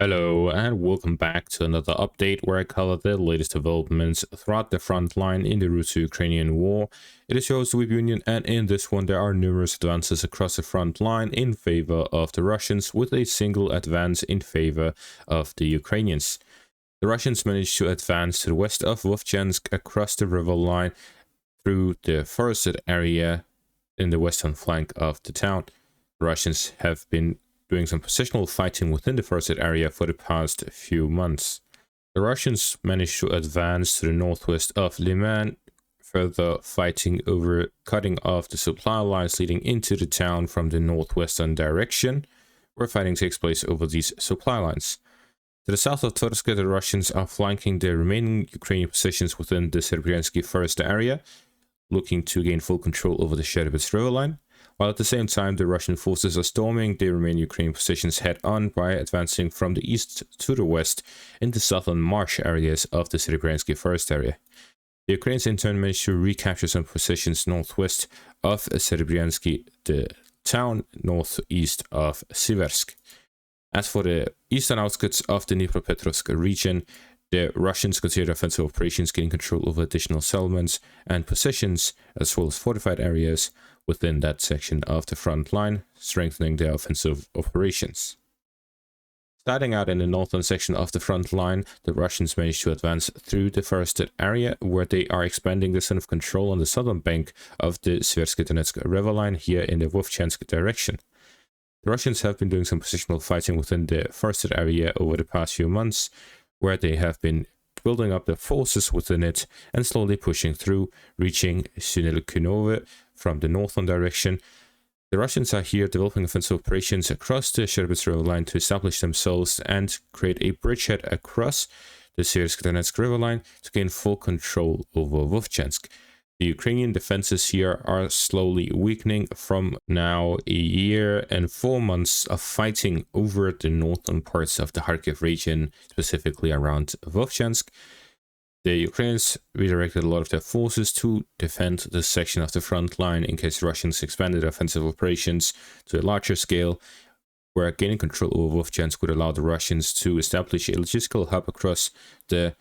Hello and welcome back to another update where I cover the latest developments throughout the front line in the Russo-Ukrainian war. It is your host Union, and in this one there are numerous advances across the front line in favor of the Russians, with a single advance in favor of the Ukrainians. The Russians managed to advance to the west of Vovchansk across the river line through the forested area in the western flank of the town. The Russians have been doing some positional fighting within the forested area for the past few months. The Russians managed to advance to the northwest of Lyman, further fighting over cutting off the supply lines leading into the town from the northwestern direction, where fighting takes place over these supply lines. To the south of Torsk, the Russians are flanking the remaining Ukrainian positions within the Serebriansk forest area, looking to gain full control over the Escalates river line, while at the same time the Russian forces are storming the remaining Ukrainian positions head-on by advancing from the east to the west in the southern marsh areas of the Serebriansk forest area. The Ukrainians in turn managed to recapture some positions northwest of Serebriansk, the town northeast of Siversk. As for the eastern outskirts of the Dnipropetrovsk region, the Russians considered offensive operations gaining control over additional settlements and positions, as well as fortified areas within that section of the front line, strengthening their offensive operations. Starting out in the northern section of the front line, the Russians managed to advance through the forested area, where they are expanding the zone of control on the southern bank of the Donetsk river line here in the Vovchansk direction. The Russians have been doing some positional fighting within the forested area over the past few months, where they have been building up their forces within it and slowly pushing through, reaching Sunilkinove from the northern direction. The Russians are here developing offensive operations across the Escalates river line to establish themselves and create a bridgehead across the Donetsk river line to gain full control over Vovchansk. The Ukrainian defenses here are slowly weakening from now a year and 4 months of fighting over the northern parts of the Kharkiv region, specifically around Vovchansk. The Ukrainians redirected a lot of their forces to defend this section of the front line in case the Russians expanded offensive operations to a larger scale, where gaining control over Vovchansk would allow the Russians to establish a logistical hub across the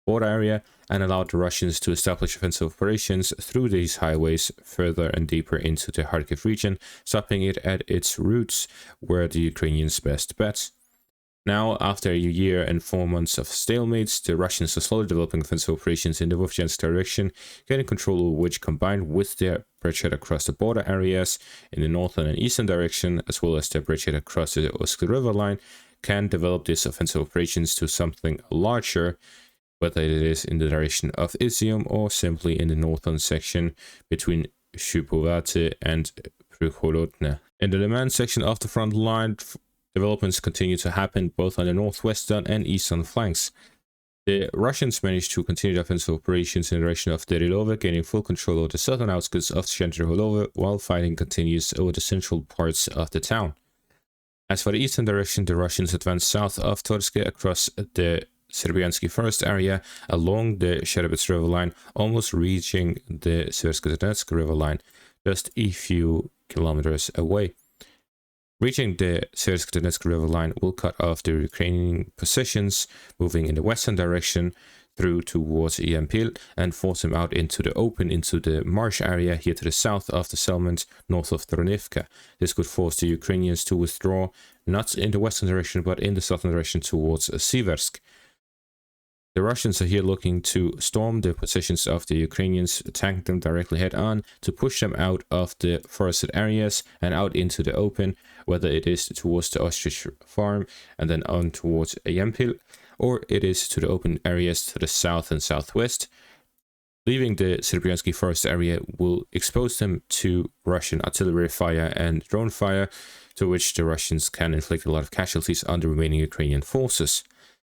border area and allowed the Russians to establish offensive operations through these highways further and deeper into the Kharkiv region, stopping it at its roots, where the Ukrainians best bet. Now, after a year and 4 months of stalemates, the Russians are slowly developing offensive operations in the Vovchansk direction, getting control over which, combined with their bridgehead across the border areas in the northern and eastern direction, as well as their bridgehead across the Osk river line, can develop these offensive operations to something larger, whether it is in the direction of Izium or simply in the northern section between Shupovate and Prukholodne. In the Lyman section of the front line, developments continue to happen both on the northwestern and eastern flanks. The Russians managed to continue offensive operations in the direction of Derilove, gaining full control of the southern outskirts of Shentrholove, while fighting continues over the central parts of the town. As for the eastern direction, the Russians advanced south of Torsk across the Serebriansk forest area along the Escalates river line, almost reaching the Donetsk river line, just a few kilometers away. Reaching the Donetsk river line will cut off the Ukrainian positions moving in the western direction through towards Yampil and force them out into the open, into the marsh area here to the south of the settlement, north of Tronivka. This could force the Ukrainians to withdraw not in the western direction but in the southern direction towards Siversk. The Russians are here looking to storm the positions of the Ukrainians, attack them directly head-on to push them out of the forested areas and out into the open, whether it is towards the ostrich farm and then on towards Yampil, or it is to the open areas to the south and southwest. Leaving the Serebriansk forest area will expose them to Russian artillery fire and drone fire, to which the Russians can inflict a lot of casualties on the remaining Ukrainian forces.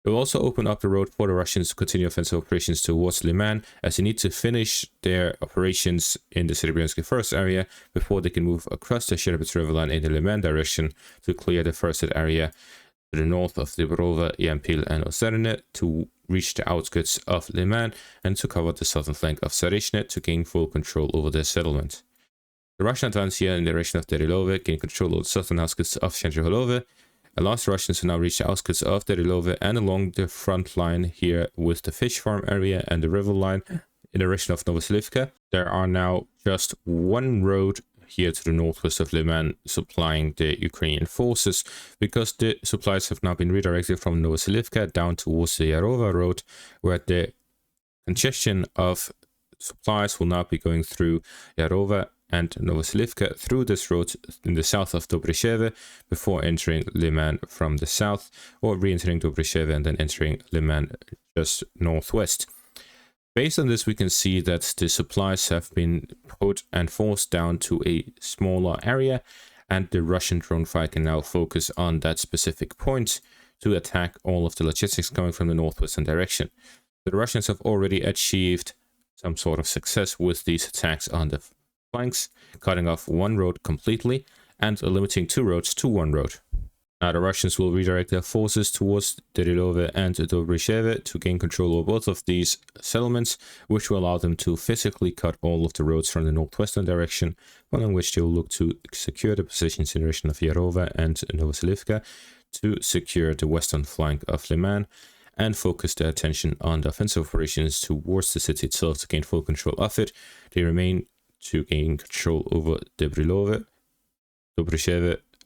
It will also open up the road for the Russians to continue offensive operations towards Lyman, as they need to finish their operations in the Serebriansk forest area before they can move across the Escalates river line in the Lyman direction to clear the forested area to the north of Dnipropetrovsk, Yampil and Oserne to reach the outskirts of Lyman and to cover the southern flank of Sarishne to gain full control over their settlement. The Russian advance here in the direction of Derilove gained control of the southern outskirts of Shentrholove, At last, the Russians have now reached the outskirts of Dnipropetrovsk and along the front line here with the fish farm area and the river line in the direction of Novoselivka. There are now just one road here to the northwest of Lyman supplying the Ukrainian forces, because the supplies have now been redirected from Novoselivka down towards the Yarova road, where the congestion of supplies will now be going through Yarova and Novoselivka through this road in the south of Dobryshevo before entering Lyman from the south, or re-entering Dobryshevo and then entering Lyman just northwest. Based on this, we can see that the supplies have been put and forced down to a smaller area, and the Russian drone fire can now focus on that specific point to attack all of the logistics coming from the northwestern direction. The Russians have already achieved some sort of success with these attacks on the flanks, cutting off one road completely and limiting two roads to one road. Now the Russians will redirect their forces towards Dnipropetrovsk and Dobryshevo to gain control over both of these settlements, which will allow them to physically cut all of the roads from the northwestern direction, following which they will look to secure the positions in the direction of Yarova and Novoselivka to secure the western flank of Lyman, and focus their attention on the offensive operations towards the city itself to gain full control of it. They remain to gain control over Dobryshevo,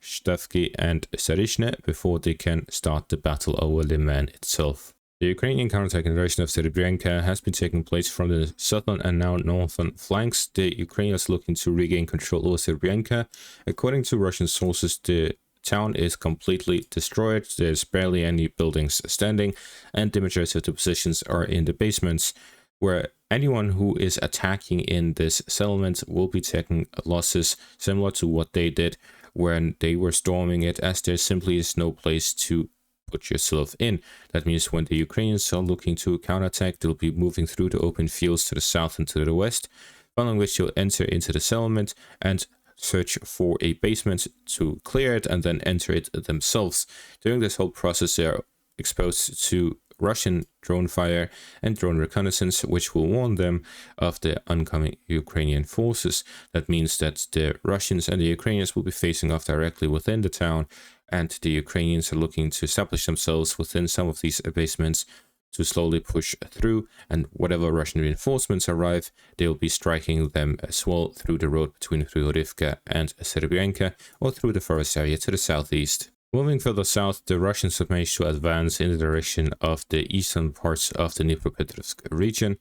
Stavki and Sarishne before they can start the battle over Lyman itself. The Ukrainian counterattack in the direction of Serebriansk has been taking place from the southern and now northern flanks. The Ukrainians looking to regain control over Serebriansk. According to Russian sources, the town is completely destroyed. There's barely any buildings standing, and the majority of the positions are in the basements, where anyone who is attacking in this settlement will be taking losses similar to what they did when they were storming it, as there simply is no place to put yourself in. That means when the Ukrainians are looking to counterattack, they'll be moving through the open fields to the south and to the west, following which they'll enter into the settlement and search for a basement to clear it and then enter it themselves. During this whole process, they are exposed to Russian drone fire and drone reconnaissance, which will warn them of the oncoming Ukrainian forces. That means that the Russians and the Ukrainians will be facing off directly within the town, and the Ukrainians are looking to establish themselves within some of these basements to slowly push through, and whatever Russian reinforcements arrive, they will be striking them as well through the road between Kryvorivka and Serebriansk, or through the forest area to the southeast. Moving further south, the Russians have managed to advance in the direction of the eastern parts of the Dnipropetrovsk region,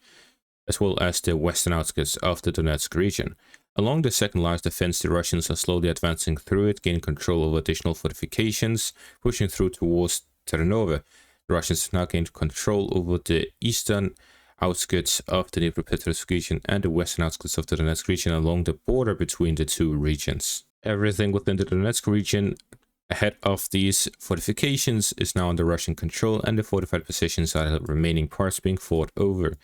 as well as the western outskirts of the Donetsk region. Along the second line of defense, the Russians are slowly advancing through it, gaining control over additional fortifications, pushing through towards Ternove. The Russians have now gained control over the eastern outskirts of the Dnipropetrovsk region and the western outskirts of the Donetsk region along the border between the two regions. Everything within the Donetsk region ahead of these fortifications is now under Russian control, and the fortified positions are the remaining parts being fought over.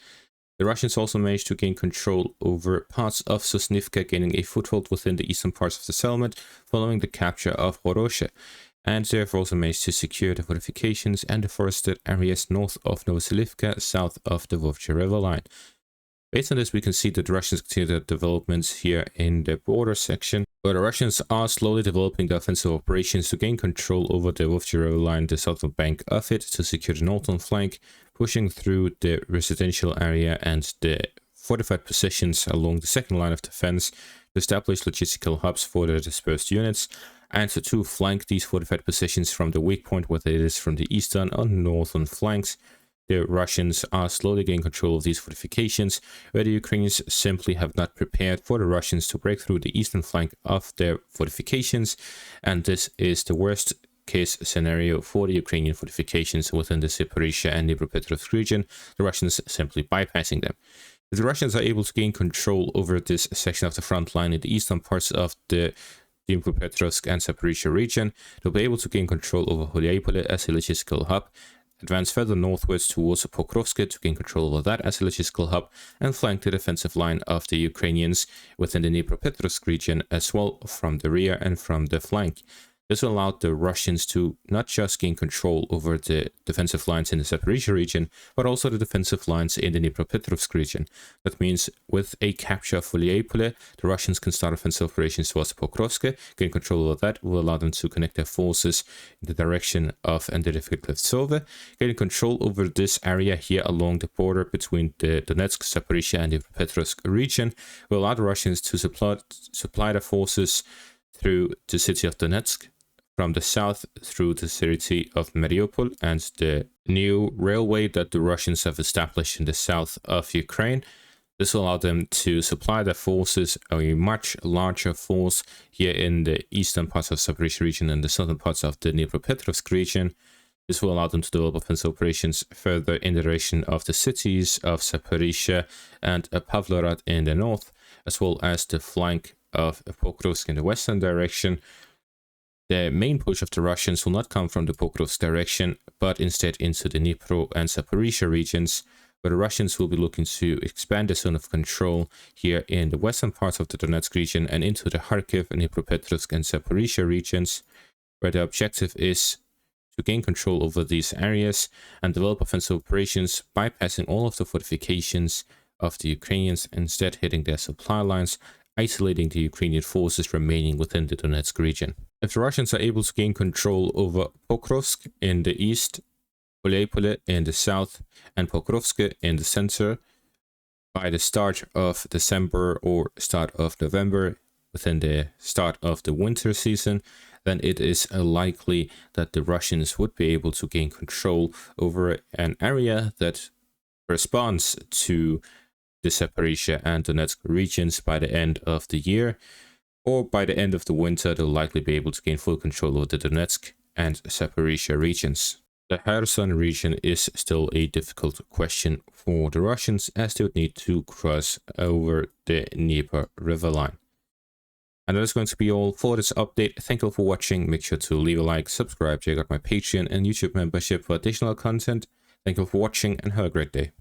The Russians also managed to gain control over parts of Sosnivka, gaining a foothold within the eastern parts of the settlement following the capture of Horoshe, and they have also managed to secure the fortifications and the forested areas north of Novoselivka, south of the Vovchansk river line. Based on this, we can see that the Russians continue their developments here in the border section, where the Russians are slowly developing the offensive operations to gain control over the Vovchansk river line, the southern bank of it, to secure the northern flank, pushing through the residential area and the fortified positions along the second line of defense to establish logistical hubs for the dispersed units, and to flank these fortified positions from the weak point, whether it is from the eastern or northern flanks. The Russians are slowly gaining control of these fortifications, where the Ukrainians simply have not prepared for the Russians to break through the eastern flank of their fortifications, and this is the worst case scenario for the Ukrainian fortifications within the Zaporizhzhia and Dnipropetrovsk region, the Russians simply bypassing them. If the Russians are able to gain control over this section of the front line in the eastern parts of the Dnipropetrovsk and Zaporizhzhia region, they'll be able to gain control over Holyaypole as a logistical hub, advance further northwards towards Pokrovsk to gain control over that as a logistical hub, and flank the defensive line of the Ukrainians within the Dnipropetrovsk region as well from the rear and from the flank. This will allow the Russians to not just gain control over the defensive lines in the Zaporizhia region, but also the defensive lines in the Dnipropetrovsk region. That means with a capture of Lyman, the Russians can start offensive operations towards Pokrovsk. Gain control of that will allow them to connect their forces in the direction of Dnipropetrovsk. Getting control over this area here along the border between the Donetsk, Zaporizhia and Dnipropetrovsk region will allow the Russians to supply their forces through the city of Donetsk, from the south through the city of Mariupol and the new railway that the Russians have established in the south of Ukraine. This will allow them to supply their forces, a much larger force here in the eastern parts of Zaporizhia region and the southern parts of the Dnipropetrovsk region. This will allow them to develop offensive operations further in the direction of the cities of Zaporizhia and Pavlograd in the north, as well as the flank of Pokrovsk in the western direction. The main push of the Russians will not come from the Pokrovsk direction, but instead into the Dnipro and Zaporizhia regions, where the Russians will be looking to expand the zone of control here in the western parts of the Donetsk region and into the Kharkiv, Dnipropetrovsk and Zaporizhia regions, where the objective is to gain control over these areas and develop offensive operations, bypassing all of the fortifications of the Ukrainians, instead hitting their supply lines, isolating the Ukrainian forces remaining within the Donetsk region. If the Russians are able to gain control over Pokrovsk in the east, Lyman in the south, and Pokrovsk in the center by the start of December or start of November, within the start of the winter season, then it is likely that the Russians would be able to gain control over an area that corresponds to the Zaporizhia and Donetsk regions by the end of the year, or by the end of the winter they'll likely be able to gain full control over the Donetsk and Zaporizhia regions. The Kherson region is still a difficult question for the Russians, as they would need to cross over the Dnieper river line. And that is going to be all for this update. Thank you all for watching. Make sure to leave a like, subscribe, check out my Patreon and YouTube membership for additional content. Thank you all for watching and have a great day.